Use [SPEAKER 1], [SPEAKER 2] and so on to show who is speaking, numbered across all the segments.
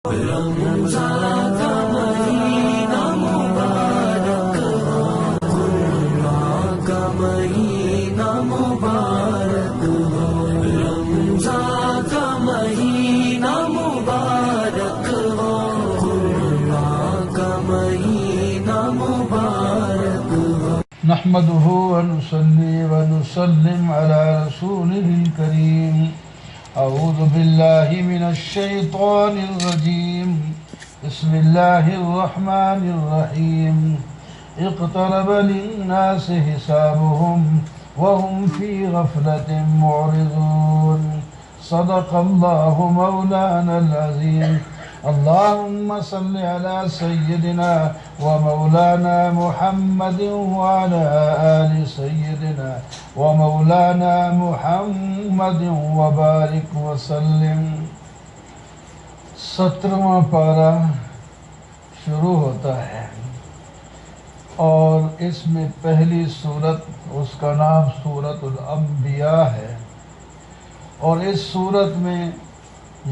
[SPEAKER 1] رمضان کا مہینہ مبارک ہو، قرآن کا مہینہ مبارک ہو، رمضان کا مہینہ مبارک ہو، قرآن کا مہینہ مبارک ہو۔
[SPEAKER 2] نحمده ونصلي ونسلم على رسوله الكريم۔ أعوذ بالله من الشيطان الرجيم، بسم الله الرحمن الرحيم۔ اقترب للناس حسابهم وهم في غفلة معرضون۔ صدق الله مولانا العظيم۔ اللهم صل على سيدنا ومولانا محمد وعلى آل سيدنا ومولانا محمد وبارك وسلم۔ 17واں پارہ شروع ہوتا ہے اور اس میں پہلی سورت، اس کا نام سورت الانبیاء ہے، اور اس سورت میں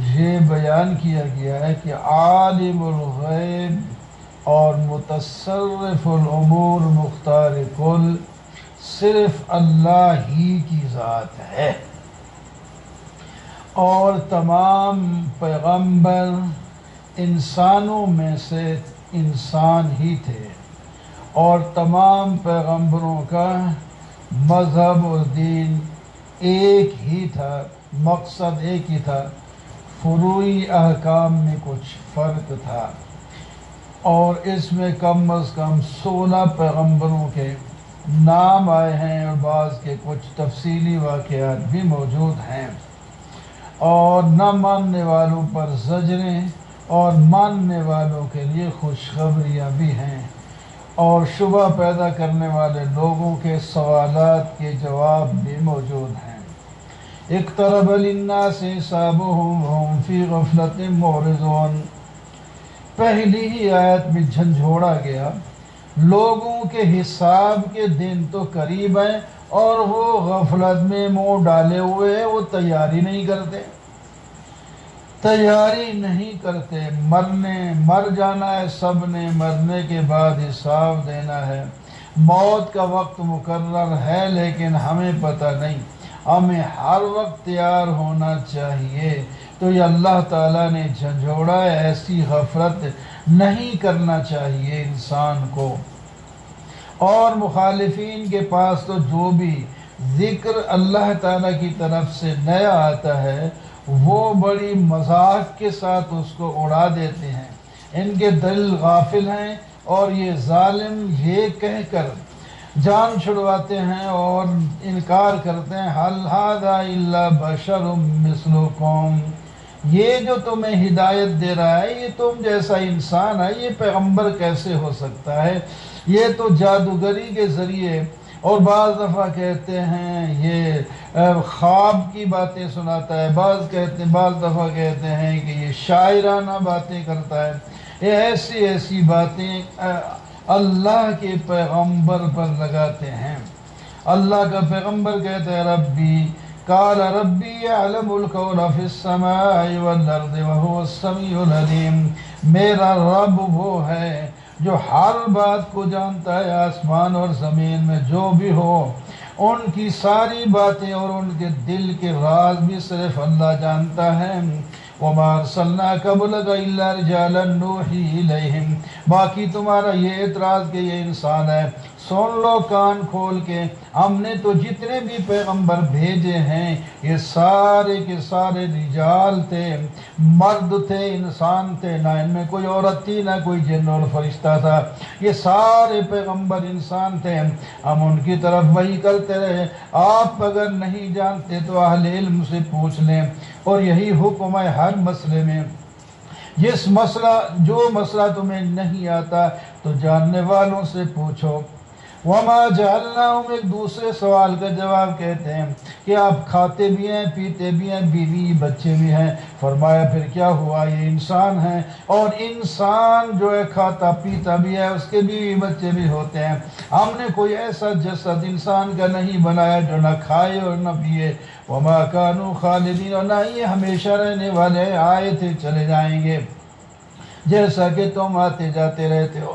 [SPEAKER 2] یہ بیان کیا گیا ہے کہ عالم الغیب اور متصرف الامور مختار کل صرف اللہ ہی کی ذات ہے، اور تمام پیغمبر انسانوں میں سے انسان ہی تھے، اور تمام پیغمبروں کا مذہب اور دین ایک ہی تھا، مقصد ایک ہی تھا، فروعی احکام میں کچھ فرق تھا، اور اس میں کم از کم 16 پیغمبروں کے نام آئے ہیں، اور بعض کے کچھ تفصیلی واقعات بھی موجود ہیں، اور نہ ماننے والوں پر زجریں اور ماننے والوں کے لیے خوشخبریاں بھی ہیں، اور شبہ پیدا کرنے والے لوگوں کے سوالات کے جواب بھی موجود ہیں۔ اقترب للناس حسابهم وهم في غفلة معرضون، پہلی ہی آیت میں جھنجھوڑا گیا لوگوں کے حساب کے دن تو قریب ہیں اور وہ غفلت میں منہ ڈالے ہوئے ہیں، وہ تیاری نہیں کرتے، مر جانا ہے، سب نے مرنے کے بعد حساب دینا ہے، موت کا وقت مقرر ہے لیکن ہمیں پتہ نہیں، ہمیں ہر وقت تیار ہونا چاہیے۔ تو یہ اللہ تعالیٰ نے جھنجھوڑا ہے، ایسی غفلت نہیں کرنا چاہیے انسان کو۔ اور مخالفین کے پاس تو جو بھی ذکر اللہ تعالیٰ کی طرف سے نیا آتا ہے وہ بڑی مذاق کے ساتھ اس کو اڑا دیتے ہیں، ان کے دل غافل ہیں، اور یہ ظالم یہ کہہ کر جان چھڑواتے ہیں اور انکار کرتے ہیں، حل ھذا الا بشر مثلکم، یہ جو تمہیں ہدایت دے رہا ہے یہ تم جیسا انسان ہے، یہ پیغمبر کیسے ہو سکتا ہے، یہ تو جادوگری کے ذریعے، اور بعض دفعہ کہتے ہیں یہ خواب کی باتیں سناتا ہے، بعض دفعہ کہتے ہیں کہ یہ شاعرانہ باتیں کرتا ہے، یہ ایسی باتیں اللہ کے پیغمبر پر لگاتے ہیں۔ اللہ کا پیغمبر کہتے ہیں ربی قال ربی یعلم القول فی السماء والارض وهو السمیع العلیم، میرا رب وہ ہے جو ہر بات کو جانتا ہے، آسمان اور زمین میں جو بھی ہو، ان کی ساری باتیں اور ان کے دل کے راز بھی صرف اللہ جانتا ہے۔ وَمَا أَرْسَلْنَا قَبْلَكَ إِلَّا رِجَالًا نُوحِي إِلَيْهِمْ، باقی تمہارا یہ اعتراض کہ یہ انسان ہے، سن لو کان کھول کے، ہم نے تو جتنے بھی پیغمبر بھیجے ہیں یہ سارے کے سارے رجال تھے، مرد تھے، انسان تھے، نہ ان میں کوئی عورت تھی نہ کوئی جن اور فرشتہ تھا، یہ سارے پیغمبر انسان تھے، ہم ان کی طرف وحی کرتے رہے۔ آپ اگر نہیں جانتے تو اہل علم سے پوچھ لیں، اور یہی حکم ہے ہر مسئلے میں، جو مسئلہ تمہیں نہیں آتا تو جاننے والوں سے پوچھو۔ وما جعلناہم، ایک دوسرے سوال کا جواب کہتے ہیں کہ آپ کھاتے بھی ہیں، پیتے بھی ہیں، بیوی بچے بھی ہیں، فرمایا پھر کیا ہوا، یہ انسان ہے، اور انسان جو ہے کھاتا پیتا بھی ہے، اس کے بیوی بچے بھی ہوتے ہیں، ہم نے کوئی ایسا جسد انسان کا نہیں بنایا جو نہ کھائے اور نہ پیے، وما کانوا خالدین، اور نہ یہ ہمیشہ رہنے والے، آئے تھے چلے جائیں گے۔ جیسا کہ تم آتے جاتے رہتے ہو۔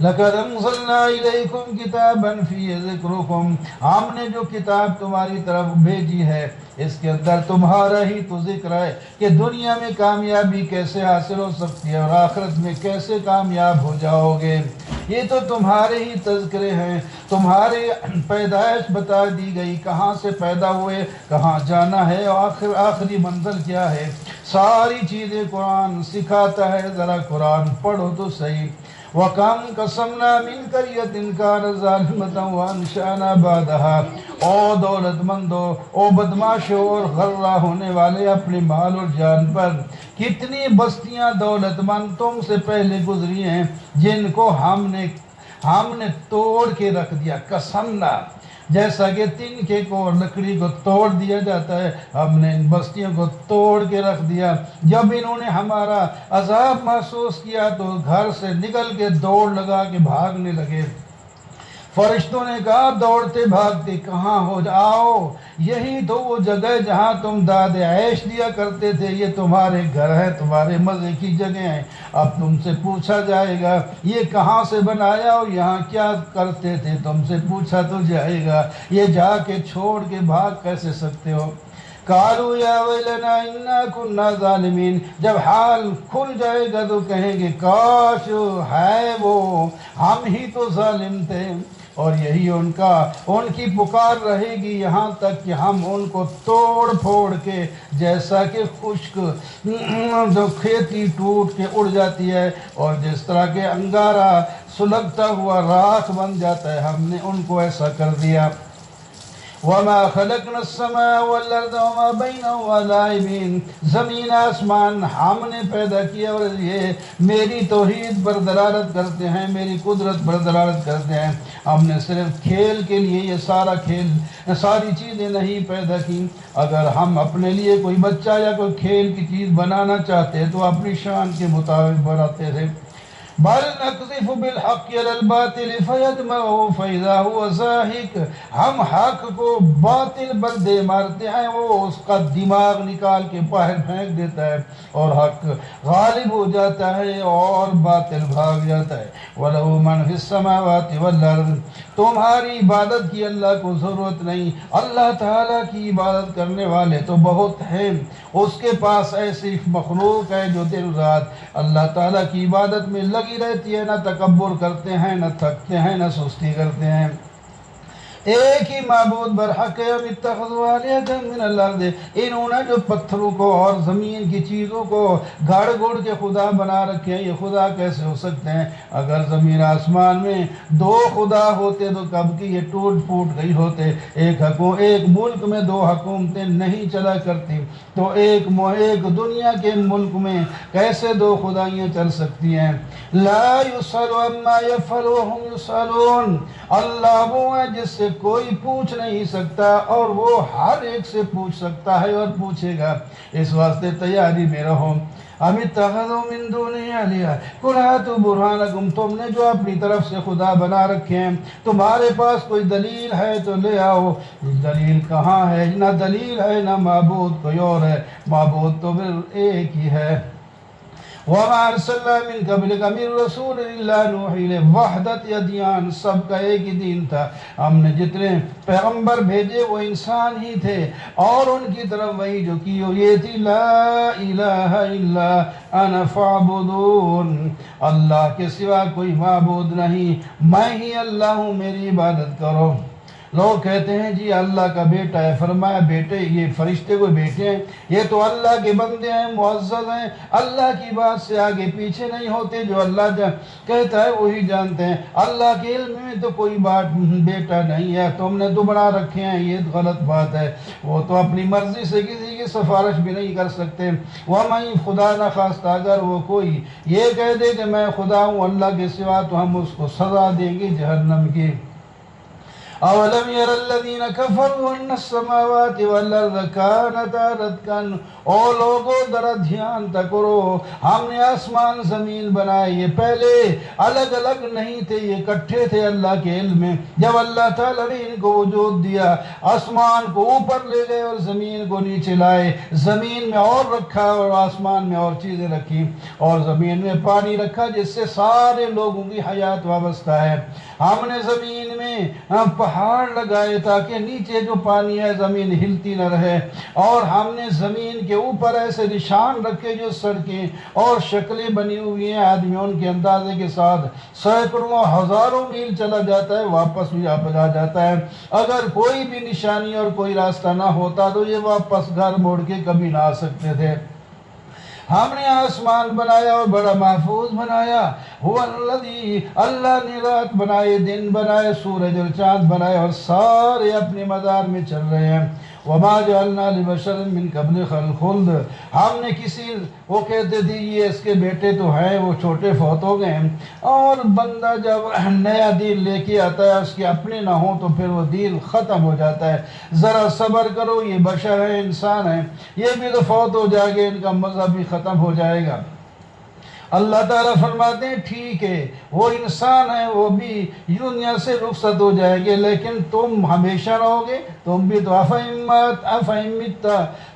[SPEAKER 2] لَقَدْ أَنزَلْنَا إِلَيْكُمْ كِتَابًا فِيهِ ذِكْرُكُمْ، ہم نے جو کتاب تمہاری طرف بھیجی ہے اس کے اندر تمہارا ہی تو ذکر ہے کہ دنیا میں کامیابی کیسے حاصل ہو سکتی ہے اور آخرت میں کیسے کامیاب ہو جاؤ گے۔ یہ تو تمہارے ہی تذکرے ہیں، تمہارے پیدائش بتا دی گئی، کہاں سے پیدا ہوئے، کہاں جانا ہے اور آخری منزل کیا ہے، ساری چیزیں قرآن سکھاتا ہے۔ ذرا قرآن پڑھو تو صحیح۔ وَكَمْ قَسَمْنَا مِنْ قَرْيَةٍ كَانَتْ ظَالِمَةً وَأَنشَأْنَا بَعْدَهَا، او دولت مندو، او بدماشو اور غرہ ہونے والے اپنے مال اور جان پر، کتنی بستیاں دولت مند تم سے پہلے گزری ہیں جن کو ہم نے توڑ کے رکھ دیا۔ قسمنا، جیسا کہ تنکے کو لکڑی کو توڑ دیا جاتا ہے، ہم نے ان بستیوں کو توڑ کے رکھ دیا۔ جب انہوں نے ہمارا عذاب محسوس کیا تو گھر سے نکل کے دوڑ لگا کے بھاگنے لگے۔ فرشتوں نے کہا دوڑتے بھاگتے کہاں ہو جاؤ، یہی تو وہ جگہ جہاں تم داد عیش دیا کرتے تھے، یہ تمہارے گھر ہے، تمہارے مزے کی جگہ ہیں۔ اب تم سے پوچھا جائے گا یہ کہاں سے بنایا اور یہاں کیا کرتے تھے، تم سے پوچھا تو جائے گا، یہ جا کے چھوڑ کے بھاگ کیسے سکتے ہو۔ قالوا یا ویلنا انا کنا ظالمین، جب حال کھل جائے گا تو کہیں گے کاش ہے وہ، ہم ہی تو ظالم تھے۔ اور یہی ان کی پکار رہے گی یہاں تک کہ ہم ان کو توڑ پھوڑ کے، جیسا کہ خشک جو کھیتی ٹوٹ کے اڑ جاتی ہے اور جس طرح کے انگارہ سلگتا ہوا راکھ بن جاتا ہے، ہم نے ان کو ایسا کر دیا۔ وَمَا خَلَقْنَا السَّمَاءَ وَالْأَرْضَ وَمَا بَيْنَهُمَا لَاعِبِينَ، زمین آسمان ہم نے پیدا کیا اور یہ میری توحید پر دلالت کرتے ہیں، میری قدرت پر دلالت کرتے ہیں۔ ہم نے صرف کھیل کے لیے یہ ساری چیزیں نہیں پیدا کی۔ اگر ہم اپنے لیے کوئی بچہ یا کوئی کھیل کی چیز بنانا چاہتے تو اپنی شان کے مطابق بناتے تھے۔ بل نقذف بالحق علی الباطل فیدمغه فاذا هو زاہق، ہم حق کو باطل پر دے مارتے ہیں، وہ اس کا دماغ نکال کے باہر پھینک دیتا ہے اور حق غالب ہو جاتا ہے اور باطل بھاگ جاتا ہے۔ وَلَهُ مَنْ فِي السَّمَاوَاتِ وَالْأَرْضِ، تمہاری عبادت کی اللہ کو ضرورت نہیں، اللہ تعالیٰ کی عبادت کرنے والے تو بہت ہیں، اس کے پاس ایسی مخلوق ہے جو دن رات اللہ تعالیٰ کی عبادت میں لگی رہتی ہے، نہ تکبر کرتے ہیں، نہ تھکتے ہیں، نہ سستی کرتے ہیں۔ ایک ہی معبود برحق ہے۔ اب اتخذوا آلہۃ من الارض، انہوں نے جو پتھروں کو اور زمین کی چیزوں کو گھڑ گھڑ کے خدا بنا رکھے ہیں، یہ خدا کیسے ہو سکتے ہیں؟ اگر زمین آسمان میں دو خدا ہوتے تو کب کی یہ ٹوٹ پھوٹ گئی ہوتے۔ ایک ملک میں دو حکومتیں نہیں چلا کرتی تو ایک دنیا کے ملک میں کیسے دو خدائیاں چل سکتی ہیں؟ لا یسأل عما یفعل وهم یسألون، اللہ وہ ہے جس سے کوئی پوچھ نہیں سکتا اور وہ ہر ایک سے پوچھ سکتا ہے اور پوچھے گا، اس واسطے تیاری میں رہو۔ ام اتخذوا من دونه آلہۃ قل ہاتوا برہانکم، تم نے جو اپنی طرف سے خدا بنا رکھے ہیں، تمہارے پاس کوئی دلیل ہے تو لے آؤ۔ دلیل کہاں ہے؟ نہ دلیل ہے نہ معبود کوئی اور ہے، معبود تو پھر ایک ہی ہے۔ وَمَا أَرْسَلْنَا مِن قَبْلِكَ مِن رَّسُولٍ إِلَّا نُوحِي إِلَيْهِ، وحدت ادیان، سب کا ایک ہی دین تھا۔ ہم نے جتنے پیغمبر بھیجے وہ انسان ہی تھے اور ان کی طرف وہی جو کی یہ تھی لا الہ الا انا فاعبدون، اللہ کے سوا کوئی معبود نہیں، میں ہی اللہ ہوں، میری عبادت کرو۔ لوگ کہتے ہیں جی اللہ کا بیٹا ہے، فرمایا بیٹے یہ فرشتے کو بیٹے ہیں، یہ تو اللہ کے بندے ہیں، معزز ہیں، اللہ کی بات سے آگے پیچھے نہیں ہوتے، جو اللہ کہتا ہے وہی جانتے ہیں۔ اللہ کے علم میں تو کوئی بات بیٹا نہیں ہے، تم نے تو بنا رکھے ہیں، یہ غلط بات ہے۔ وہ تو اپنی مرضی سے کسی کی سفارش بھی نہیں کر سکتے۔ وَمَن خدا نخواستہ اگر وہ کوئی یہ کہہ دے کہ میں خدا ہوں اللہ کے سوا، تو ہم اس کو سزا دیں گے جہنم کی۔ اولم یر الذین کفروا ان السماوات والارض کانتا رتقا، او لوگو ذرا دھیان کرو، ہم نے آسمان زمین بنائے، یہ پہلے الگ الگ نہیں تھے، یہ اکٹھے تھے اللہ کے علم میں۔ جب اللہ تعالیٰ نے ان کو وجود دیا، آسمان کو اوپر لے گئے اور زمین کو نیچے لائے، زمین میں اور رکھا اور آسمان میں اور چیزیں رکھی، اور زمین میں پانی رکھا جس سے سارے لوگوں کی حیات وابستہ ہے۔ ہم نے زمین میں پہاڑ لگائے تاکہ نیچے جو پانی ہے زمین ہلتی نہ رہے، اور ہم نے زمین کے اوپر ایسے نشان رکھے جو سڑکیں اور شکلیں بنی ہوئی ہیں، آدمیوں کے اندازے کے ساتھ سینکڑوں ہزاروں میل چلا جاتا ہے، واپس بھی آ جاتا ہے۔ اگر کوئی بھی نشانی اور کوئی راستہ نہ ہوتا تو یہ واپس گھر موڑ کے کبھی نہ آ سکتے تھے۔ ہم نے آسمان بنایا اور بڑا محفوظ بنایا، اللہ نے رات بنائے، دن بنائے، سورج اور چاند بنائے، اور سارے اپنے مدار میں چل رہے ہیں۔ وما جعلنا لبشر من قبلک الخلد، ہم نے کسی، وہ کہتے تھے یہ اس کے بیٹے تو ہیں وہ چھوٹے فوت ہو گئے ہیں، اور بندہ جب نیا دین لے کے آتا ہے اس کے اپنے نہ ہوں تو پھر وہ دین ختم ہو جاتا ہے۔ ذرا صبر کرو، یہ بشر ہے، انسان ہے، یہ بھی تو فوت ہو جائے گے، ان کا مذہب بھی ختم ہو جائے گا۔ اللہ تعالیٰ فرماتے ہیں ٹھیک ہے، وہ انسان ہے، وہ بھی دنیا سے رخصت ہو جائے گے، لیکن تم ہمیشہ رہو گے، تم بھی تو افَإِمِّتَّ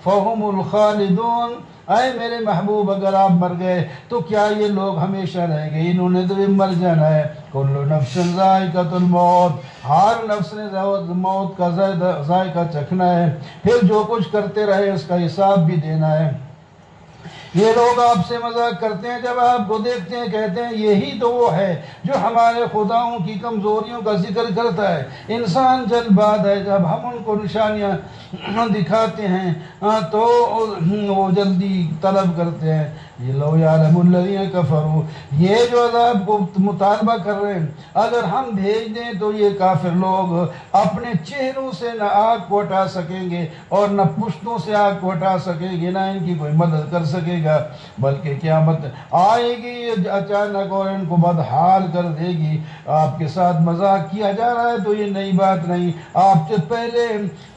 [SPEAKER 2] فَهُمُ الْخَالِدُونَ، اے میرے محبوب اگر آپ مر گئے تو کیا یہ لوگ ہمیشہ رہیں گے؟ انہوں نے تو بھی مر جانا ہے۔ کُلُّ نَفْسٍ ذَائِقَةُ الْمَوْتِ، ہر نفس نے موت کا ذائقہ چکھنا ہے، پھر جو کچھ کرتے رہے اس کا حساب بھی دینا ہے۔ یہ لوگ آپ سے مذاق کرتے ہیں، جب آپ کو دیکھتے ہیں کہتے ہیں یہی تو وہ ہے جو ہمارے خداؤں کی کمزوریوں کا ذکر کرتا ہے۔ انسان جلد باز ہے، جب ہم ان کو نشانیاں دکھاتے ہیں تو وہ جلدی طلب کرتے ہیں۔ یہ لو یعلم الذین کفروا، یہ جو عذاب کو مطالبہ کر رہے ہیں، اگر ہم بھیج دیں تو یہ کافر لوگ اپنے چہروں سے نہ آگ کو ہٹا سکیں گے اور نہ پشتوں سے آگ کو ہٹا سکیں گے، نہ ان کی کوئی مدد کر سکے گا، بلکہ قیامت آئے گی اچانک اور ان کو بدحال کر دے گی۔ آپ کے ساتھ مذاق کیا جا رہا ہے تو یہ نئی بات نہیں، آپ سے پہلے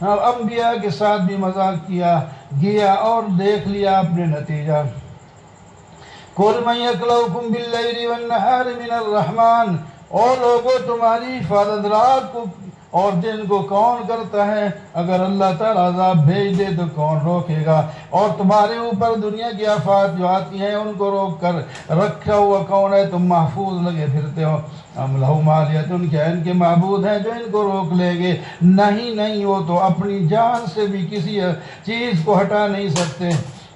[SPEAKER 2] انبیاء کے ساتھ بھی مذاق کیا گیا اور دیکھ لیا آپ نے نتیجہ۔ قُلْ مَنْ يَكْلَؤُكُمْ بِاللَّيْلِ وَالنَّهَارِ مِنَ الرَّحْمَنِ، اور لوگوں تمہاری حفاظت رات کو اور دن کو کون کرتا ہے؟ اگر اللہ تعالیٰ عذاب بھیج دے تو کون روکے گا؟ اور تمہارے اوپر دنیا کی آفات جو آتی ہیں ان کو روک کر رکھا ہوا کون ہے؟ تم محفوظ لگے پھرتے ہو۔ ام لہم آلیۃ، کیا ان کے معبود ہیں جو ان کو روک لیں گے؟ نہیں، وہ تو اپنی جان سے بھی کسی چیز کو ہٹا نہیں سکتے۔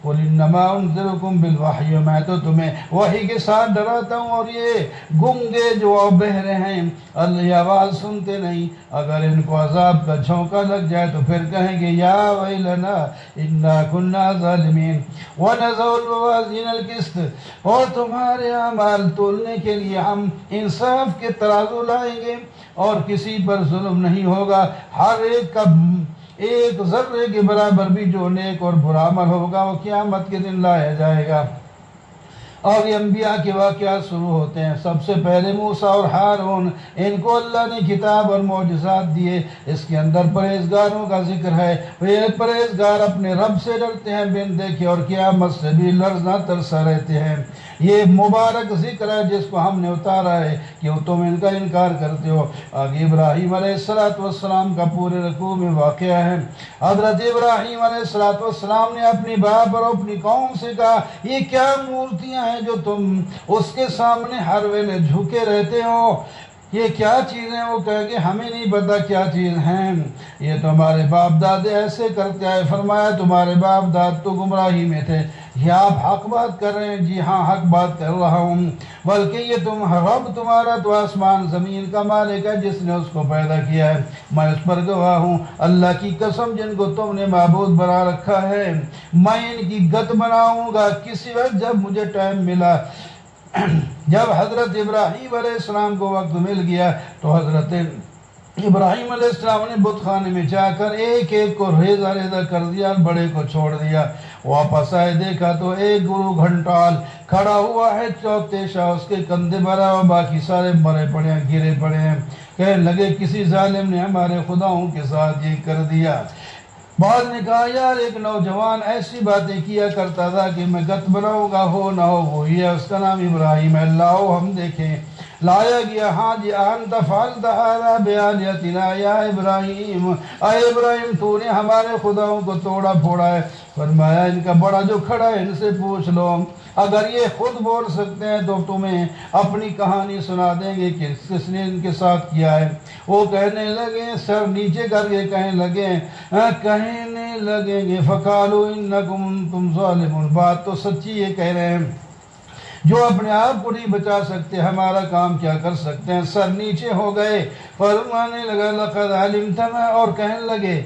[SPEAKER 2] قُلْ إِنَّمَا أُنذِرُكُمْ بِالْوَحْيِ، میں تو تمہیں وحی کے ساتھ ڈراتا ہوں، اور یہ گنگے جو بہرے ہیں اللہ آواز سنتے نہیں، اگر ان کو عذاب کا جھونکا لگ جائے تو پھر کہیں گے یا ویلنا انا کنا ظالمین وَنَزَعُ الْمَوَازِينَ الْقِسْطَ، اور تمہارے اعمال تولنے کے لیے ہم انصاف کے ترازو لائیں گے اور کسی پر ظلم نہیں ہوگا، ہر ایک کا ایک ذرے کے برابر بھی جو نیک اور برا عمل ہوگا وہ قیامت کے دن لایا جائے گا۔ اور یہ انبیاء کے واقعات شروع ہوتے ہیں۔ سب سے پہلے موسیٰ اور ہارون، ان کو اللہ نے کتاب اور معجزات دیے، اس کے اندر پرہیزگاروں کا ذکر ہے۔ یہ پرہیزگار اپنے رب سے ڈرتے ہیں بن دیکھے، اور قیامت سے بھی لرزاں ترسا رہتے ہیں۔ یہ مبارک ذکر ہے جس کو ہم نے اتارا ہے کہ تم ان کا انکار کرتے ہو۔ آگے ابراہیم علیہ السلام کا پورے رکوع میں واقعہ ہے۔ حضرت ابراہیم علیہ السلام نے اپنی باپ اور اپنی قوم سے کہا یہ کیا مورتیاں ہیں جو تم اس کے سامنے ہر ویلے جھکے رہتے ہو؟ یہ کیا چیزیں؟ وہ کہے کہ ہمیں نہیں پتا کیا چیز ہیں، یہ تو ہمارے باپ دادے ایسے کرتے آئے۔ فرمایا تمہارے باپ داد تو گمراہی میں تھے، یہ آپ حق بات کر رہے ہیں؟ جی ہاں حق بات کر رہا ہوں، بلکہ یہ رب تمہارا تو آسمان زمین کا مالک ہے جس نے اس کو پیدا کیا ہے، میں اس پر گواہ ہوں۔ اللہ کی قسم جن کو تم نے معبود بنا رکھا ہے میں ان کی گت بناؤں گا کسی وقت جب مجھے ٹائم ملا۔ جب حضرت ابراہیم علیہ السلام کو وقت مل گیا تو حضرت ابراہیم علیہ السلام نے بت خانے میں جا کر ایک ایک کو ریزہ ریزہ کر دیا، بڑے کو چھوڑ دیا، واپس آئے دیکھا تو ایک گرو گھنٹال کھڑا ہوا ہے چوتھے شاہ، اس کے کندھے بھرا اور باقی سارے مرے پڑے ہیں، گرے پڑے ہیں۔ کہنے لگے کسی ظالم نے ہمارے خداؤں کے ساتھ یہ کر دیا۔ بعد نے کہا یار ایک نوجوان ایسی باتیں کیا کرتا تھا کہ میں گت بناؤں گا، ہو نہ ہو وہی ہے، اس کا نام ابراہیم ہے۔ لاؤ ہم دیکھیں۔ لایا گیا، ہاں جی، انت فعلت ھذا بآلہتنا یا ابراہیم، اے ابراہیم تو نے ہمارے خداؤں کو توڑا پھوڑا ہے۔ فرمایا ان کا بڑا جو کھڑا ہے ان سے پوچھ لو، اگر یہ خود بول سکتے ہیں تو تمہیں اپنی کہانی سنا دیں گے کہ کس نے ان کے ساتھ کیا ہے۔ وہ کہنے لگے، سر نیچے کر کے کہنے لگیں گے فقالوا انکم تم ظالمون، بات تو سچی یہ کہہ رہے ہیں، جو اپنے آپ کو نہیں بچا سکتے ہمارا کام کیا کر سکتے ہیں۔ سر نیچے ہو گئے، فرمانے لگا لقد علمت ما، اور کہنے لگے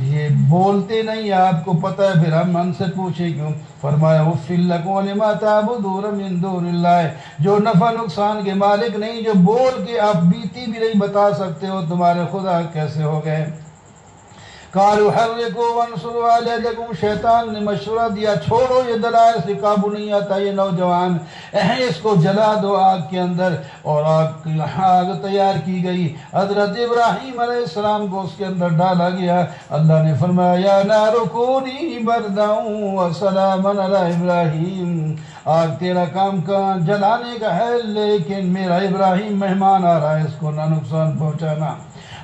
[SPEAKER 2] یہ بولتے نہیں، آپ کو پتہ ہے، پھر ہم ان سے پوچھیں کیوں؟ فرمایا اُفِّل لَكُمْ وَلِمَا تَعْبُدُونَ مِن دُونِ اللَّهِ، جو نفع نقصان کے مالک نہیں، جو بول کے آپ بیتی بھی نہیں بتا سکتے ہو، تمہارے خدا کیسے ہو گئے؟ قالوا حرقوا وانصروا آلهتكم، شیطان نے مشورہ دیا چھوڑو یہ دلائل سے قابو نہیں آتا یہ نوجوان، اس کو جلا دو آگ کے اندر، اور آگ تیار کی گئی۔ حضرت ابراہیم علیہ السلام کو اس کے اندر ڈالا گیا۔ اللہ نے فرمایا یا نار کونی بردا وسلاما علی ابراہیم، آگ تیرا کام جلانے کا ہے، لیکن میرا ابراہیم مہمان آ رہا ہے، اس کو نہ نقصان پہنچانا۔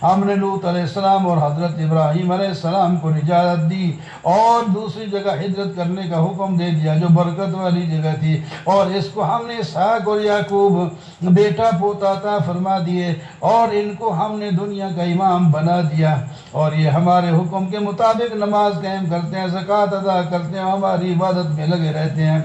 [SPEAKER 2] ہم نے لوط علیہ السلام اور حضرت ابراہیم علیہ السلام کو نجات دی اور دوسری جگہ ہجرت کرنے کا حکم دے دیا جو برکت والی جگہ تھی، اور اس کو ہم نے اسحاق اور یعقوب بیٹا پوتا عطا فرما دیے، اور ان کو ہم نے دنیا کا امام بنا دیا، اور یہ ہمارے حکم کے مطابق نماز قائم کرتے ہیں، زکوٰۃ ادا کرتے ہیں، ہماری عبادت میں لگے رہتے ہیں۔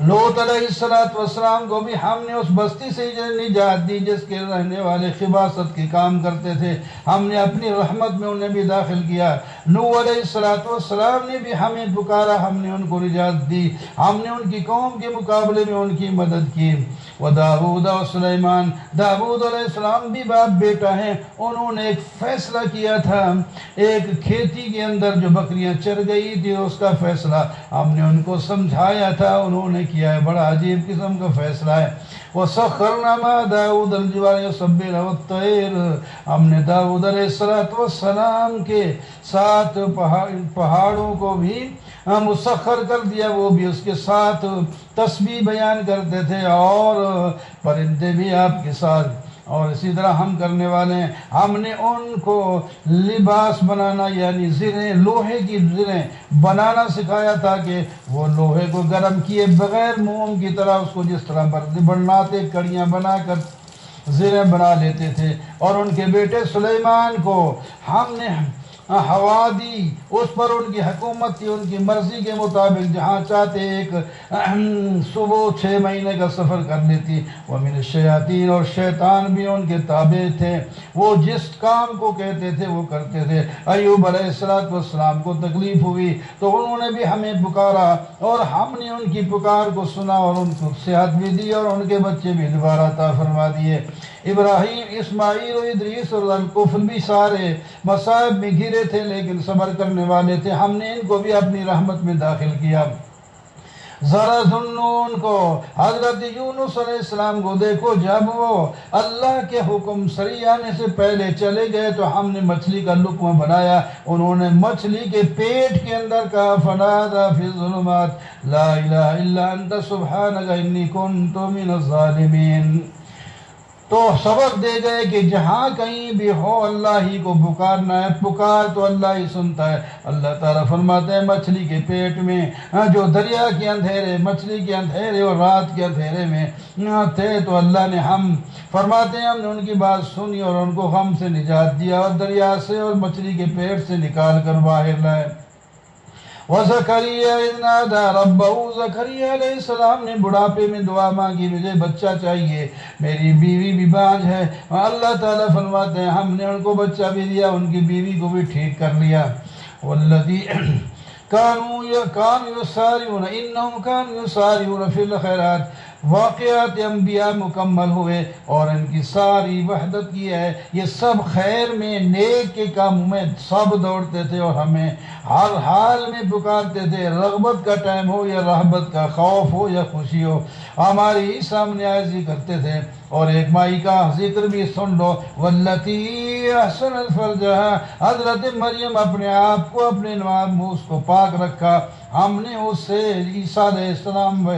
[SPEAKER 2] لوط علیہ السلام کو بھی ہم نے اس بستی سے نجات دی جس کے رہنے والے خباثت کے کام کرتے تھے، ہم نے اپنی رحمت میں انہیں بھی داخل کیا۔ نوح علیہ السلام نے بھی ہمیں پکارا، ہم نے ان کو نجات دی، ہم نے ان کی قوم کے مقابلے میں ان کی مدد کی۔ وداؤد و سلیمان، داؤد علیہ السلام بھی باپ بیٹا ہیں، انہوں نے ایک فیصلہ کیا تھا، ایک کھیتی کے اندر جو بکریاں چر گئی تھی اس کا فیصلہ ہم نے ان کو سمجھایا تھا، انہوں نے کیا ہے، بڑا عجیب قسم کا فیصلہ ہے۔ وَسَخَّرْنَا مَعَ دَاوُودَ الْجِبَالَ يُسَبِّحْنَ وَالطَّيْرَ، ہم نے داؤد علیہ السلام کے ساتھ پہاڑوں کو بھی مسخر کر دیا، وہ بھی اس کے ساتھ تسبیح بیان کرتے تھے، اور پرندے بھی آپ کے ساتھ، اور اسی طرح ہم کرنے والے ہیں۔ ہم نے ان کو لباس بنانا یعنی زریں، لوہے کی زریں بنانا سکھایا تھا کہ وہ لوہے کو گرم کیے بغیر موم کی طرح اس کو جس طرح بناتے کڑیاں بنا کر زریں بنا لیتے تھے، اور ان کے بیٹے سلیمان کو ہم نے ہوا دی، اس پر ان کی حکومت تھی، ان کی مرضی کے مطابق جہاں چاہتے ایک صبح 6 مہینے کا سفر کر لیتی۔ وَمِنَ الشَّيَاطِينِ، اور شیطان بھی ان کے تابع تھے، وہ جس کام کو کہتے تھے وہ کرتے تھے۔ ایوب علیہ السلام کو تکلیف ہوئی تو انہوں نے بھی ہمیں پکارا، اور ہم نے ان کی پکار کو سنا اور ان کو صحت بھی دی، اور ان کے بچے بھی دوبارہ عطا فرما دیے۔ ابراہیم، اسماعیل اور ادریس اور ذوالکفل بھی سارے مصائب میں گھرے تھے لیکن صبر کرنے والے تھے، ہم نے ان کو بھی اپنی رحمت میں داخل کیا۔ ذرا ذنون کو، حضرت یونس علیہ السلام کو دیکھو، جب وہ اللہ کے حکم سری آنے سے پہلے چلے گئے تو ہم نے مچھلی کا لقمہ بنایا، انہوں نے مچھلی کے پیٹ کے اندر کہا فنادى في الظلمات لا الہ الا انت سبحانک انی کنت من الظالمین۔ تو سبق دے گئے کہ جہاں کہیں بھی ہو اللہ ہی کو پکارنا ہے، پکار تو اللہ ہی سنتا ہے۔ اللہ تعالیٰ فرماتے ہیں مچھلی کے پیٹ میں جو دریا کے اندھیرے، مچھلی کے اندھیرے اور رات کے اندھیرے میں تھے، تو اللہ نے، ہم فرماتے ہیں ہم نے ان کی بات سنی اور ان کو غم سے نجات دیا، اور دریا سے اور مچھلی کے پیٹ سے نکال کر باہر لائے۔ وَزَكَرِيَّا إِذْ نَادَىٰ رَبَّهُ، زکریا علیہ السلام نے بڑھاپے میں دعا مانگی، مجھے بچہ چاہیے، میری بیوی بھی بانجھ ہے۔ اللہ تعالیٰ فرماتے ہیں ہم نے ان کو بچہ بھی دیا، ان کی بیوی کو بھی ٹھیک کر لیا۔ وَالَّذِي كَانُوا يُسَارِعُونَ إِنَّهُمْ كَانُوا يُسَارِعُونَ فِي الْخَيْرَاتِ، واقعات انبیاء مکمل ہوئے اور ان کی ساری وحدت کی ہے. یہ سب خیر میں نیک کے کاموں میں سب دوڑتے تھے اور ہمیں ہر حال میں پکارتے تھے. رغبت کا ٹائم ہو یا رہبت کا، خوف ہو یا خوشی ہو، ہماری ہی سامنے عاجزی کرتے تھے. اور ایک مائی کا ذکر بھی سن لو، واللتی احسنت فرجہا، حضرت مریم اپنے آپ کو، اپنے ناموس کو پاک رکھا. ہم نے اس سے عیسیٰ علیہ السلام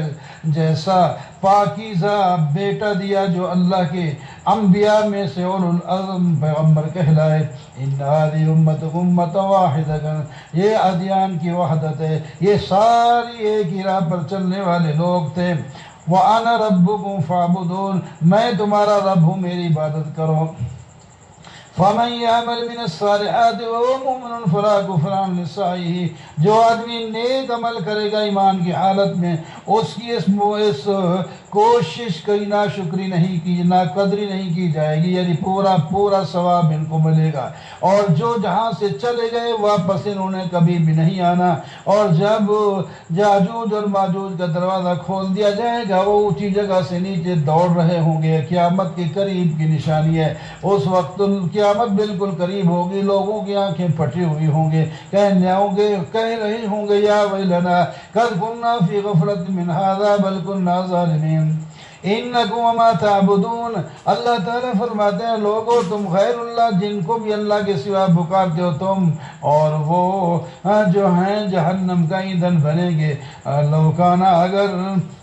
[SPEAKER 2] جیسا پاکیزہ بیٹا دیا جو اللہ کے انبیاء میں سے اولو العزم پیغمبر کہلائے. ان هذه امتکم امۃ واحدۃ، یہ ادیان کی وحدت ہے، یہ ساری ایک ہی راہ پر چلنے والے لوگ تھے. وَأَنَا رَبُّكُمْ فَاعْبُدُونِ، میں تمہارا رب ہوں، میری عبادت کرو. فَمَنْ يَعْمَلْ مِنَ الصَّالِحَاتِ وَهُوَ مُؤْمِنٌ فَلَا كُفْرَانَ لِسَعْيِهِ، جو آدمی نیک عمل کرے گا ایمان کی حالت میں، اس کی اس کوشش کی ناشکری نہیں کی، ناقدری نہیں کی جائے گی، یعنی پورا پورا ثواب ان کو ملے گا. اور جو جہاں سے چلے گئے واپس انہوں نے کبھی بھی نہیں آنا. اور جب یاجوج اور ماجوج کا دروازہ کھول دیا جائے گا، وہ اونچی جگہ سے نیچے دوڑ رہے ہوں گے. قیامت کے قریب کی نشانی ہے. اس وقت قیامت بالکل قریب ہوگی، لوگوں کی آنکھیں پھٹی ہوئی ہوں گے، کہہ رہی ہوں گے یا ویلنا قد كنا فی غفلۃ من هذا بل كنا ظالمین انکم وما تعبدون. اللہ تعالیٰ فرماتے ہیں لوگو تم غیر اللہ، جن کو بھی اللہ کے سوا پکارتے ہو تم، اور وہ جو ہیں جہنم کا ایندھن بنیں گے. لو کانا، اگر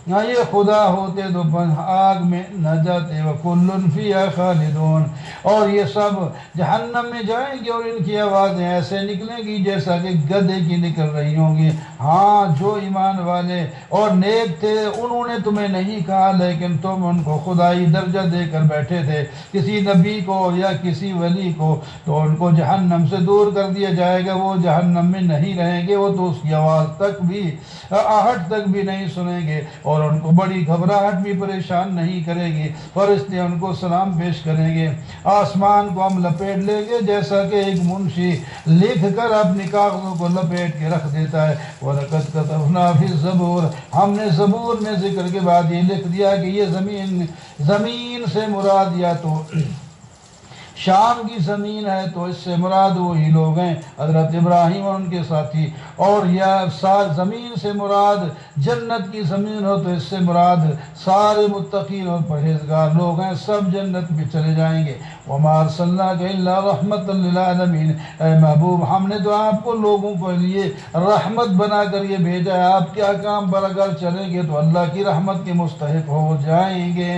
[SPEAKER 2] یہ خدا ہوتے تو آگ میں نہ جاتے. وَكُلٌّ فِيهَا خَالِدُونَ، اور یہ سب جہنم میں جائیں گے اور ان کی آوازیں ایسے نکلیں گی جیسا کہ گدھے کی نکل رہی ہوں گی. ہاں جو ایمان والے اور نیک تھے انہوں نے تمہیں نہیں کہا، لیکن تم ان کو خدائی درجہ دے کر بیٹھے تھے. کسی نبی کو یا کسی ولی کو تو ان کو جہنم سے دور کر دیا جائے گا، وہ جہنم میں نہیں رہیں گے، وہ تو اس کی آواز تک بھی، آہٹ تک بھی نہیں سنیں گے، اور ان کو بڑی گھبراہٹ بھی پریشان نہیں کرے گی. فرشتے ان کو سلام پیش کریں گے. آسمان کو ہم لپیٹ لیں گے جیسا کہ ایک منشی لکھ کر اپنی کاغذوں کو لپیٹ کے رکھ دیتا ہے. وَلَقَدْ كَتَبْنَا فِي الزَّبُورِ، ہم نے زبور میں ذکر کے بعد یہ لکھ دیا کہ یہ زمین سے مراد یا تو شام کی زمین ہے تو اس سے مراد وہی لوگ ہیں حضرت ابراہیم اور ان کے ساتھی، اور یا زمین سے مراد جنت کی زمین ہو تو اس سے مراد سارے متقین اور پرہیزگار لوگ ہیں، سب جنت میں چلے جائیں گے. وَمَا أَرْسَلْنَاكَ إِلَّا رَحْمَةً لِّلْعَالَمِينَ، اے محبوب ہم نے تو آپ کو لوگوں کے لیے رحمت بنا کر یہ بھیجا ہے. آپ کے احکام پر اگر چلیں گے تو اللہ کی رحمت کے مستحق ہو جائیں گے.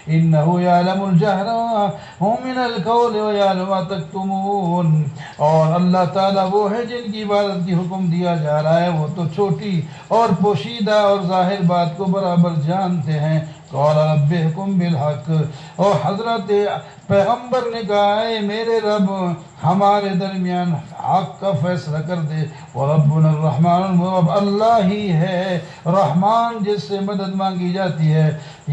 [SPEAKER 2] إِنَّهُ يَعْلَمُ الْجَهْرَ مِنَ الْقَوْلِ وَيَعْلَمُ مَا تَكْتُمُونَ، اور اللہ تعالیٰ وہ ہے جن کی عبادت کی حکم دیا جا رہا ہے، وہ تو چھوٹی اور پوشیدہ اور ظاہر بات کو برابر جانتے ہیں. قَالَ رَبِّ احْكُم بِالْحَقِّ، اور حضرت پیغمبر نے کہا ہے میرے رب ہمارے درمیان حق کا فیصلہ کر دے. وَرَبُّنَا الرَّحْمَنُ، اب اللہ ہی ہے رحمان جس سے مدد مانگی جاتی ہے.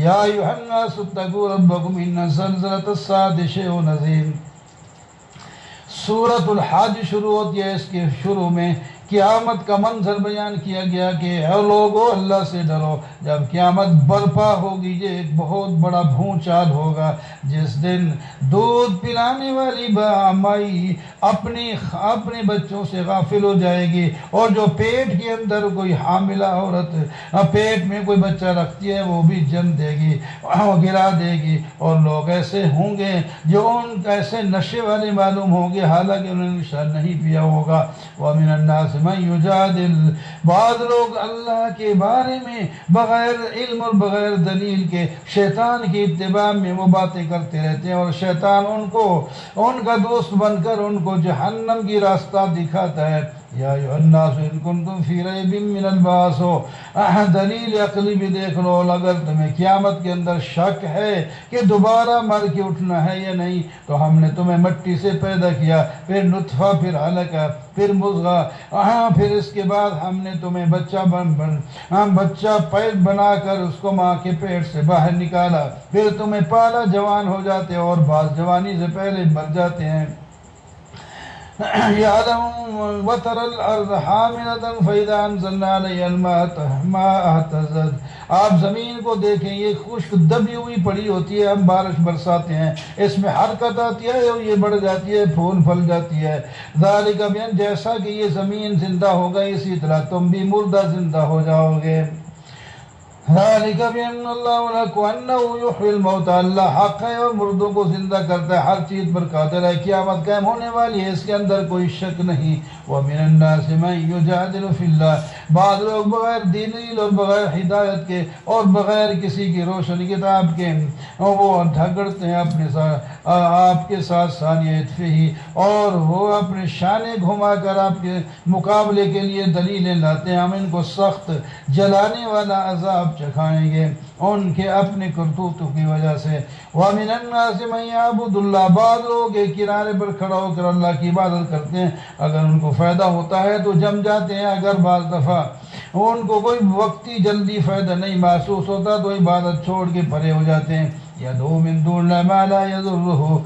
[SPEAKER 2] یا ایھا الناس اتقوا ربکم ان زلزلۃ الساعۃ شیء عظیم. سورۃ الحج شروع ہوتی ہے، اس کے شروع میں قیامت کا منظر بیان کیا گیا کہ اے لوگو اللہ سے ڈرو. جب قیامت برپا ہوگی یہ ایک بہت بڑا بھونچال ہوگا، جس دن دودھ پلانے والی مائی اپنے بچوں سے غافل ہو جائے گی، اور جو پیٹ کے اندر کوئی حاملہ عورت پیٹ میں کوئی بچہ رکھتی ہے وہ بھی جن دے گی، وہ گرا دے گی. اور لوگ ایسے ہوں گے جو ان ایسے نشے والے معلوم ہوں گے حالانکہ انہوں نے نشہ نہیں پیا ہوگا. وَمِنَ النَّاسِ مَن يُجَادِلُ، بعض لوگ اللہ کے بارے میں بغیر علم اور بغیر دلیل کے شیطان کی اتباع میں وہ باتیں کرتے رہتے ہیں، اور شیطان ان کا دوست بن کر ان کو جہنم کی راستہ دکھاتا ہے. یا ایھا الناس ان کنتم فی ریب من البعث، دلیل عقلی بھی دیکھ لو. اگر تمہیں قیامت کے اندر شک ہے کہ دوبارہ مر کے اٹھنا ہے یا نہیں، تو ہم نے تمہیں مٹی سے پیدا کیا، پھر نطفہ، پھر علقہ، پھر مضغہ، پھر اس کے بعد ہم نے تمہیں بچہ پیٹ بنا کر اس کو ماں کے پیٹ سے باہر نکالا، پھر تمہیں پالا، جوان ہو جاتے اور بعض جوانی سے پہلے مر جاتے ہیں. وَتَرَى الْأَرْضَ حَامِدَةً فَإِذَا أَنزَلْنَا عَلَيْهَا الْمَاءَ اهْتَزَّتْ، آپ زمین کو دیکھیں، یہ خشک دبی ہوئی پڑی ہوتی ہے، ہم بارش برساتے ہیں، اس میں حرکت آتی ہے اور یہ بڑھ جاتی ہے، پھول پھل جاتی ہے۔ ذالک بان، جیسا کہ یہ زمین زندہ ہوگا اسی طرح تم بھی مردہ زندہ ہو جاؤ گے۔ ذالک بان اللہ لکم انہ یحیی الموتى، اللہ حق ہے اور مردوں کو زندہ کرتا ہے، ہر چیز پر قادر ہے، قیامت قائم ہونے والی ہے، اس کے اندر کوئی شک نہیں۔ ومن الناس من یجادل فی اللہ، بعض لوگ بغیر دین علم اور بغیر ہدایت کے اور بغیر کسی کی روشن کتاب کے وہ جھگڑتے ہیں اپنے ساتھ، آپ کے ساتھ ثانیہ عطفہ ہی، اور وہ اپنے شانے گھما کر آپ کے مقابلے کے لیے دلیلیں لاتے ہیں، ہم ان کو سخت جلانے والا عذاب چکھائیں گے ان کے اپنے کرتوتوں کی وجہ سے۔ وَمِنَ النَّاسِ مَن يَعْبُدُ اللَّهَ، بعض لوگ ایک کنارے پر کھڑا ہو کر اللہ کی عبادت کرتے ہیں، اگر ان کو فائدہ ہوتا ہے تو جم جاتے ہیں، اگر بعض دفعہ ان کو کوئی وقتی جلدی فائدہ نہیں محسوس ہوتا تو عبادت چھوڑ کے پرے ہو جاتے ہیں۔ يَدْعُو مِن دُونِ اللَّهِ مَا لَا يَضُرُّهُ،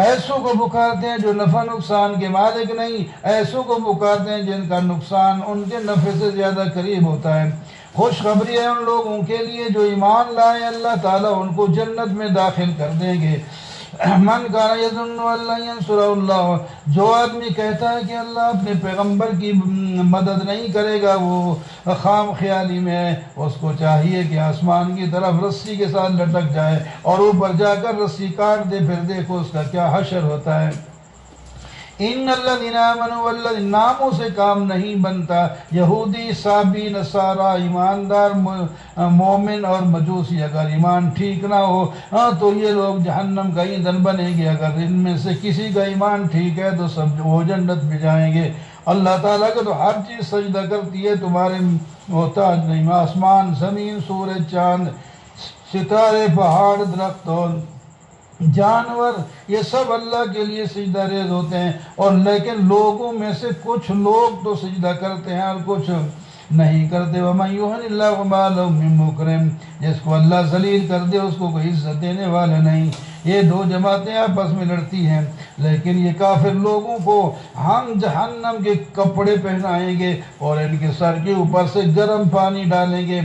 [SPEAKER 2] ایسوں کو پکارتے ہیں جو نفع نقصان کے مالک نہیں، ایسوں کو پکارتے ہیں جن کا نقصان ان کے نفع سے زیادہ قریب ہوتا ہے۔ خوشخبری ہے ان لوگوں کے لیے جو ایمان لائے، اللہ تعالیٰ ان کو جنت میں داخل کر دیں گے۔ من کان یظن ان لن ینصرہ اللہ، جو آدمی کہتا ہے کہ اللہ اپنے پیغمبر کی مدد نہیں کرے گا وہ خام خیالی میں ہے، اس کو چاہیے کہ آسمان کی طرف رسی کے ساتھ لٹک جائے اور اوپر جا کر رسی کاٹ دے، پھر دیکھو اس کا کیا حشر ہوتا ہے۔ ان الذین آمنوا والذین، ناموں سے کام نہیں بنتا، یہودی، عیسائی، نصارہ، ایماندار، مومن اور مجوسی، اگر ایمان ٹھیک نہ ہو تو یہ لوگ جہنم کا ایندھن بنیں گے، اگر ان میں سے کسی کا ایمان ٹھیک ہے تو سب وہ جنت میں جائیں گے۔ اللہ تعالیٰ کا تو ہر چیز سجدہ کرتی ہے، تمہارے محتاج نہیں، آسمان، زمین، سورج، چاند، ستارے، پہاڑ، درخت اور جانور، یہ سب اللہ کے لیے سجدہ ریز ہوتے ہیں، اور لیکن لوگوں میں سے کچھ لوگ تو سجدہ کرتے ہیں اور کچھ نہیں کرتے۔ وَمَن يُهِنِ اللَّهُ فَمَا لَهُ مِن مُّكْرِمٍ، جس کو اللہ ذلیل کر دے اس کو کوئی عزت دینے والا نہیں۔ یہ دو جماعتیں آپس میں لڑتی ہیں، لیکن یہ کافر لوگوں کو ہم جہنم کے کپڑے پہنائیں گے اور ان کے سر کے اوپر سے گرم پانی ڈالیں گے،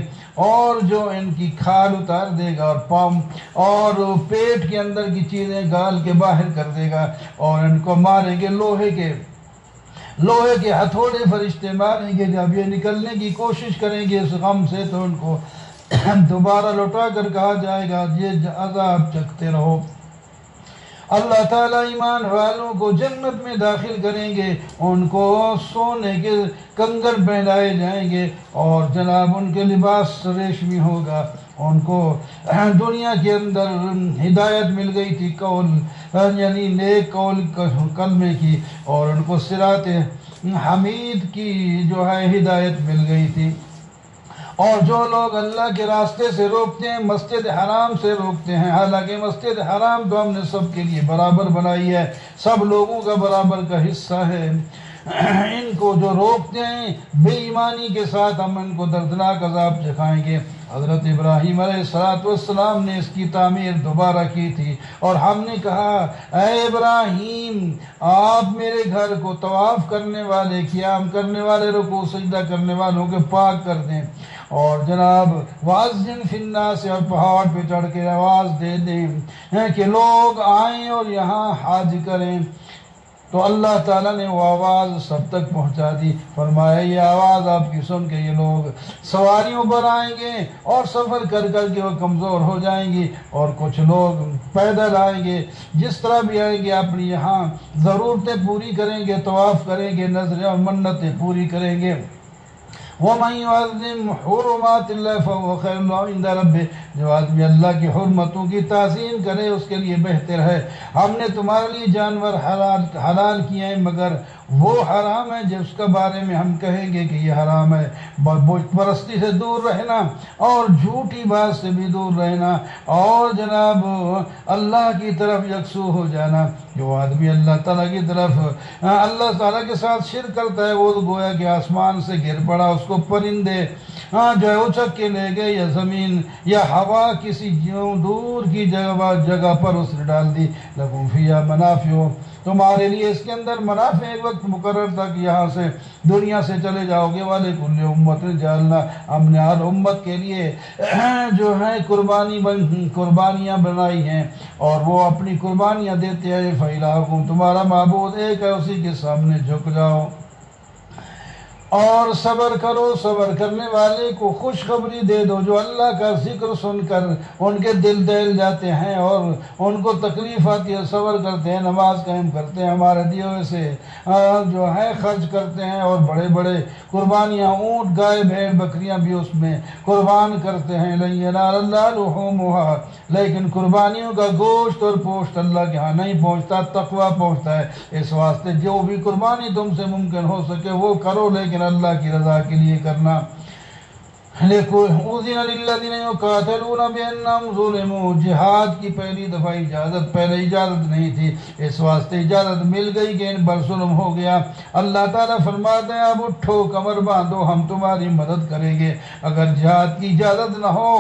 [SPEAKER 2] اور جو ان کی کھال اتار دے گا اور پاؤں اور پیٹ کے اندر کی چیزیں گال کے باہر کر دے گا، اور ان کو ماریں گے لوہے کے ہتھوڑے فرشتے ماریں گے۔ جب یہ نکلنے کی کوشش کریں گے اس غم سے تو ان کو دوبارہ لوٹا کر کہا جائے گا یہ عذاب چکھتے رہو۔ اللہ تعالیٰ ایمان والوں کو جنت میں داخل کریں گے، ان کو سونے کے کنگن پہنائے جائیں گے اور جناب ان کے لباس ریشمی ہوگا۔ ان کو دنیا کے اندر ہدایت مل گئی تھی قول یعنی نیک قول کلمے کی، اور ان کو صراط حمید کی جو ہے ہدایت مل گئی تھی۔ اور جو لوگ اللہ کے راستے سے روکتے ہیں، مسجد حرام سے روکتے ہیں، حالانکہ مسجد حرام تو ہم نے سب کے لیے برابر بنائی ہے، سب لوگوں کا برابر کا حصہ ہے، ان کو جو روکتے ہیں بے ایمانی کے ساتھ ہم ان کو دردناک عذاب چکھائیں گے۔ حضرت ابراہیم علیہ السلام نے اس کی تعمیر دوبارہ کی تھی، اور ہم نے کہا اے ابراہیم آپ میرے گھر کو طواف کرنے والے، قیام کرنے والے، رکوع سجدہ کرنے والوں کے پاک کر دیں، اور جناب وَأَذِّن فِي النَّاسِ، اور پہاڑ پہ چڑھ کے آواز دے دیں کہ لوگ آئیں اور یہاں حج کریں۔ تو اللہ تعالیٰ نے وہ آواز سب تک پہنچا دی، فرمایا یہ آواز آپ کی سن کے یہ لوگ سواریوں پر آئیں گے اور سفر کر کر کے وہ کمزور ہو جائیں گی، اور کچھ لوگ پیدل آئیں گے، جس طرح بھی آئیں گے اپنی یہاں ضرورتیں پوری کریں گے، طواف کریں گے، نذریں اور منتیں پوری کریں گے۔ وَمَن يُعَظِّمْ حُرُمَاتِ اللَّهِ فَهُوَ خَيْرٌ لَهُ عِندَ رَبِّهِ، جو آدمی اللہ کی حرمتوں کی تعظیم کرے اس کے لیے بہتر ہے۔ ہم نے تمہارے لیے جانور حلال کیے ہیں، مگر وہ حرام ہے جس کے بارے میں ہم کہیں گے کہ یہ حرام ہے۔ بت پرستی سے دور رہنا اور جھوٹی بات سے بھی دور رہنا، اور جناب اللہ کی طرف یکسو ہو جانا۔ جو آدمی اللہ تعالیٰ کی طرف اللہ تعالیٰ کے ساتھ شرک کرتا ہے وہ گویا کہ آسمان سے گر پڑا، اس کو پرندے جو ہے اچک کے لے گئے، یا زمین یا ہوا کسی دور کی جگہ پر اس نے ڈال دی، لکم فیہا منافع، تمہارے لیے اس کے اندر منافع، ایک وقت مقرر تھا کہ یہاں سے دنیا سے چلے جاؤ گے، وَلِكُلِّ أُمَّةٍ جَعَلْنَا، ہم نے ہر امت کے لیے جو ہے قربانیاں بنائی ہیں اور وہ اپنی قربانیاں دیتے ہیں، فَإِلَٰهُكُمْ، تمہارا معبود ایک ہے، اسی کے سامنے جھک جاؤ اور صبر کرو، صبر کرنے والے کو خوشخبری دے دو جو اللہ کا ذکر سن کر ان کے دل دہل جاتے ہیں اور ان کو تکلیف آتی ہے، صبر کرتے ہیں، نماز قائم کرتے ہیں، ہمارے دیے ہوئے سے جو ہے خرچ کرتے ہیں اور بڑے بڑے قربانیاں، اونٹ، گائے، بھیڑ، بکریاں بھی اس میں قربان کرتے ہیں، لَن يَنَالَ اللَّهَ لُحُومُهَا، لیکن قربانیوں کا گوشت اور پوشت اللہ کے ہاں نہیں پہنچتا، تقویٰ پہنچتا ہے۔ اس واسطے جو بھی قربانی تم سے ممکن ہو سکے وہ کرو، لیکن اللہ کی رضا کے لیے کرنا۔ أُذِنَ لِلَّذِينَ يُقَاتَلُونَ بِأَنَّهُمْ ظُلِمُوا، جہاد کی پہلی دفعہ اجازت، پہلے اجازت نہیں تھی، اس واسطے اجازت مل گئی کہ ان پر ظلم ہو گیا۔ اللہ تعالیٰ فرماتے ہیں اب اٹھو، کمر باندھو، ہم تمہاری مدد کریں گے۔ اگر جہاد کی اجازت نہ ہو،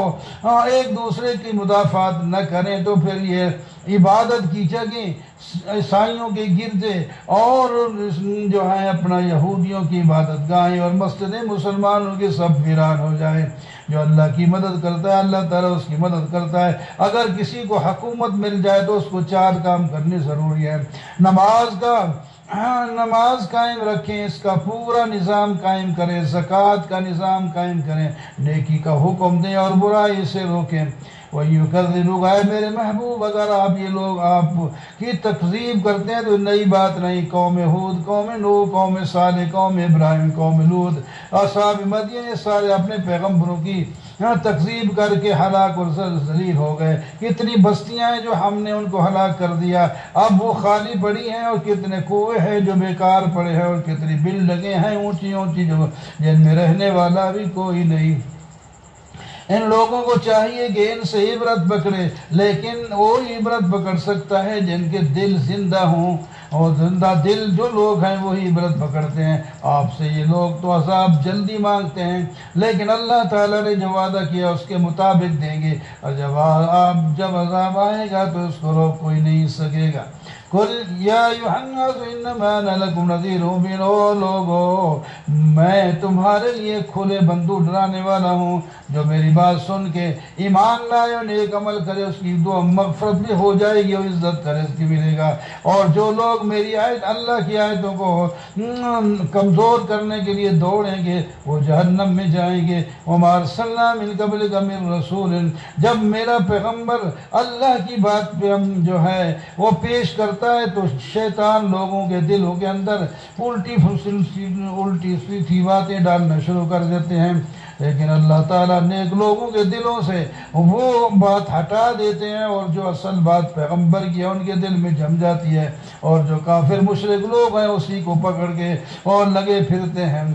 [SPEAKER 2] ایک دوسرے کی مدافعات نہ کریں، تو پھر یہ عبادت کی جگہ عیسائیوں کے گرجے اور جو ہے اپنا یہودیوں کی عبادت گاہیں اور مسجدیں مسلمانوں کے سب ویران ہو جائیں۔ جو اللہ کی مدد کرتا ہے اللہ تعالیٰ اس کی مدد کرتا ہے۔ اگر کسی کو حکومت مل جائے تو اس کو 4 کام کرنے ضروری ہے۔ نماز قائم رکھیں، اس کا پورا نظام قائم کریں، زکوٰۃ کا نظام قائم کریں، نیکی کا حکم دیں اور برائی سے روکیں۔ وَيُكَذِّبُكَ، اے میرے محبوب اگر آپ یہ لوگ آپ کی تکذیب کرتے ہیں تو نئی بات نہیں، قوم ہود، قوم نوح، قوم صالح، قوم ابراہیم، قوم لوط، اصحاب مدین، یہ سارے اپنے پیغمبروں کی تکذیب کر کے ہلاک اور ذلیل ہو گئے۔ کتنی بستیاں ہیں جو ہم نے ان کو ہلاک کر دیا، اب وہ خالی پڑی ہیں، اور کتنے کنویں ہیں جو بیکار پڑے ہیں، اور کتنی بلڈنگیں ہیں اونچی اونچی جن میں رہنے والا بھی کوئی نہیں۔ ان لوگوں کو چاہیے کہ ان سے عبرت پکڑے، لیکن وہ عبرت پکڑ سکتا ہے جن کے دل زندہ ہوں، اور زندہ دل جو لوگ ہیں وہی عبرت پکڑتے ہیں۔ آپ سے یہ لوگ تو عذاب جلدی مانگتے ہیں، لیکن اللہ تعالیٰ نے جو وعدہ کیا اس کے مطابق دیں گے، اور جب عذاب آئے گا تو اس کو روک کوئی نہیں سکے گا۔ قل یا ایھا الناس انما انا لکم نذیر مبین، او لوگو میں تمہارے لیے کھلے بندو ڈرانے والا ہوں، جو میری بات سن کے ایمان لائے اور نیک عمل کرے اس کی دعا مغفرت بھی ہو جائے گی اور عزت کا رزق ملے گا، اور جو لوگ میری آیت اللہ کی آیتوں کو کمزور کرنے کے لیے دوڑیں گے وہ جہنم میں جائیں گے۔ وما ارسلنا من قبلک من رسول، جب میرا پیغمبر اللہ کی بات پہ جو ہے وہ پیش کرتا ہے تو شیطان لوگوں کے دلوں کے اندر الٹی سیدھی باتیں ڈالنا شروع کر دیتے ہیں، لیکن اللہ تعالیٰ نیک لوگوں کے دلوں سے وہ بات ہٹا دیتے ہیں، اور جو اصل بات پیغمبر کی ہے ان کے دل میں جم جاتی ہے، اور جو کافر مشرک لوگ ہیں اسی کو پکڑ کے اور لگے پھرتے ہیں۔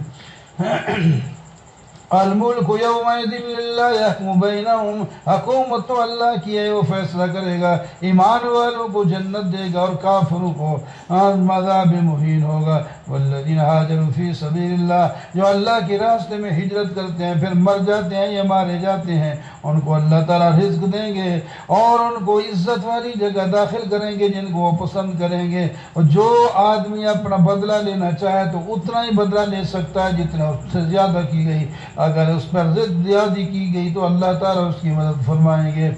[SPEAKER 2] الملک یومئذ للہ یحکم بینہم، حکومت تو اللہ کی ہے، وہ فیصلہ کرے گا، ایمان والوں کو جنت دے گا اور کافروں کو عذاب مہین ہوگا۔ والذین ہاجروا فی سبیل اللہ، جو اللہ کے راستے میں ہجرت کرتے ہیں پھر مر جاتے ہیں یا مارے جاتے ہیں، ان کو اللہ تعالیٰ رزق دیں گے اور ان کو عزت والی جگہ داخل کریں گے جن کو وہ پسند کریں گے۔ اور جو آدمی اپنا بدلہ لینا چاہے تو اتنا ہی بدلہ لے سکتا ہے جتنا اس سے زیادہ کی گئی، اگر اس پر ضد زیادتی کی گئی تو اللہ تعالیٰ اس کی مدد فرمائیں گے۔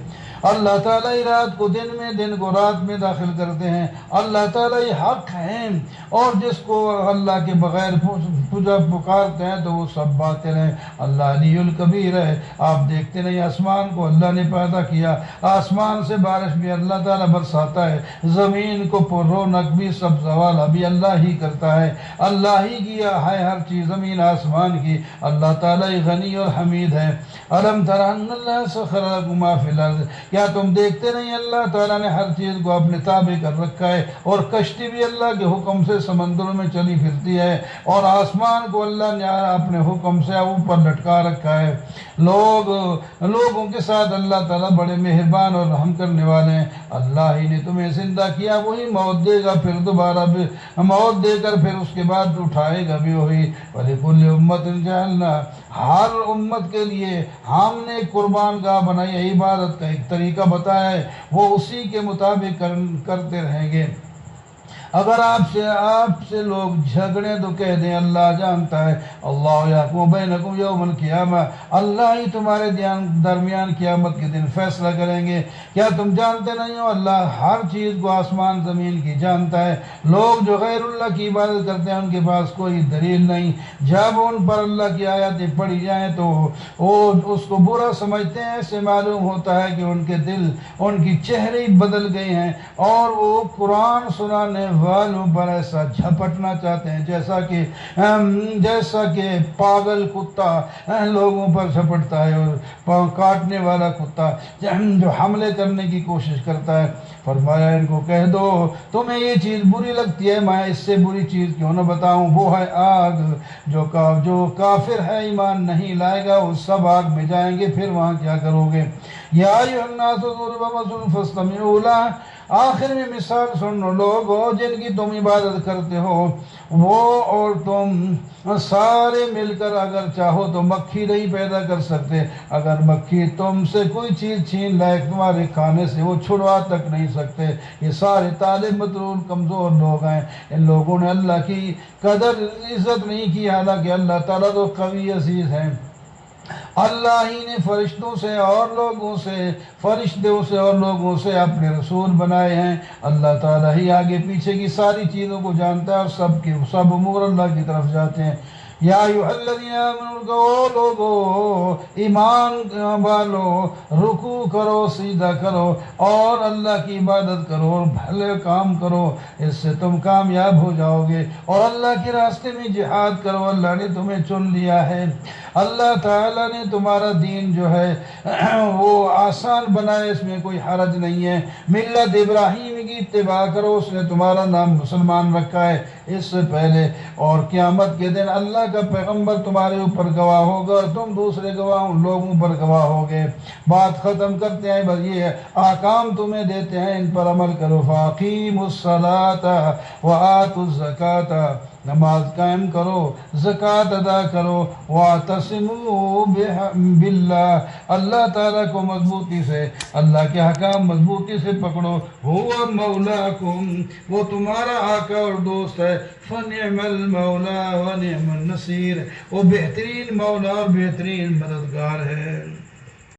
[SPEAKER 2] اللہ تعالیٰ رات کو دن میں، دن کو رات میں داخل کرتے ہیں، اللہ تعالیٰ یہ حق ہیں، اور جس کو اللہ کے بغیر پکارتے ہیں تو وہ سب باطل ہیں۔ اللہ علی الکبیر ہے، آپ دیکھتے نہیں آسمان کو اللہ نے پیدا کیا، آسمان سے بارش بھی اللہ تعالیٰ برساتا ہے، زمین کو پر رونق بھی سبز والا بھی اللہ ہی کرتا ہے، اللہ ہی کیا ہے ہر چیز زمین آسمان کی، اللہ تعالیٰ غنی اور حمید ہے۔ الم تر ان اللہ سخر لکم ما فی الارض، کیا تم دیکھتے نہیں اللہ تعالیٰ نے ہر چیز کو اپنے تابع کر رکھا ہے، اور کشتی بھی اللہ کے حکم سے سمندروں میں چلی پھرتی ہے، اور آسمان کو اللہ نے اپنے حکم سے اوپر لٹکا رکھا ہے۔ لوگوں کے ساتھ اللہ تعالیٰ بڑے مہربان اور رحم کرنے والے ہیں۔ اللہ ہی نے تمہیں زندہ کیا، وہی موت دے گا، پھر دوبارہ بھی موت دے کر پھر اس کے بعد اٹھائے گا بھی وہی۔ وَلِكُلِّ أُمَّةٍ جَعَلْنَا، ہر امت کے لیے ہم نے قربان گاہ بنائی ہے، عبادت کا ایک طریقہ بتایا ہے، وہ اسی کے مطابق کرتے رہیں گے۔ اگر آپ سے لوگ جھگڑیں تو کہہ دیں اللہ جانتا ہے، اللہ یحکم بینکم یوم القیامہ، اللہ ہی تمہارے درمیان قیامت کے دن فیصلہ کریں گے۔ کیا تم جانتے نہیں ہو اللہ ہر چیز کو آسمان زمین کی جانتا ہے۔ لوگ جو غیر اللہ کی عبادت کرتے ہیں ان کے پاس کوئی دلیل نہیں، جب ان پر اللہ کی آیاتیں پڑھی جائیں تو وہ اس کو برا سمجھتے ہیں، ایسے معلوم ہوتا ہے کہ ان کے دل، ان کی چہرے بدل گئے ہیں اور وہ قرآن سنانے والوں پر ایسا جھپٹنا چاہتے ہیں جیسا کہ پاگل کتا لوگوں پر جھپٹتا ہے، اور کاٹنے والا کتا جو حملے کرنے کی کوشش کرتا ہے۔ فرمایا ان کو کہہ دو تمہیں یہ چیز بری لگتی ہے، میں اس سے بری چیز کیوں نہ بتاؤں، وہ ہے آگ، جو کافر ہے ایمان نہیں لائے گا وہ سب آگ میں جائیں گے، پھر وہاں کیا کرو گے۔ یا ایھا الناس ضرب مثل فاستمعوا لہ، آخر میں مثال سن لو لوگو جن کی تم عبادت کرتے ہو، وہ اور تم سارے مل کر اگر چاہو تو مکھی نہیں پیدا کر سکتے، اگر مکھی تم سے کوئی چیز چھین لائے تمہارے کھانے سے وہ چھڑوا تک نہیں سکتے۔ یہ سارے طالب مطلوب کمزور لوگ ہیں، ان لوگوں نے اللہ کی قدر عزت نہیں کی، حالانکہ اللہ تعالیٰ تو قوی عزیز ہیں۔ اللہ ہی نے فرشتوں سے اور لوگوں سے اپنے رسول بنائے ہیں۔ اللہ تعالیٰ ہی آگے پیچھے کی ساری چیزوں کو جانتا ہے اور سب امور اللہ کی طرف جاتے ہیں۔ یا ایھا الذین آمنوا، لوگو ایمان والو، رکوع کرو، سجدہ کرو اور اللہ کی عبادت کرو اور بھلے کام کرو، اس سے تم کامیاب ہو جاؤ گے، اور اللہ کے راستے میں جہاد کرو، اللہ نے تمہیں چن لیا ہے۔ اللہ تعالیٰ نے تمہارا دین جو ہے وہ آسان بنایا، اس میں کوئی حرج نہیں ہے۔ ملت ابراہیم کی اتباع کرو، اس نے تمہارا نام مسلمان رکھا ہے اس سے پہلے، اور قیامت کے دن اللہ کا پیغمبر تمہارے اوپر گواہ ہوگا اور تم دوسرے لوگوں پر گواہ ہوگے۔ بات ختم کرتے ہیں، بس یہ احکام تمہیں دیتے ہیں، ان پر عمل کرو۔ فَأَقِیمُوا الصَّلَاةَ وَآتُوا الزَّکَاةَ، نماز قائم کرو، زکوٰۃ ادا کرو، وَاعْتَصِمُوا بِاللَّهِ، اللہ تعالیٰ کو مضبوطی سے، اللہ کے حکام مضبوطی سے پکڑو۔ هُوَ مَوْلَاكُمْ، وہ تمہارا آقا اور دوست ہے۔ فَنِعْمَ الْمَوْلَىٰ وَنِعْمَ النَّصِيرُ، وہ بہترین مولا اور بہترین مددگار ہے۔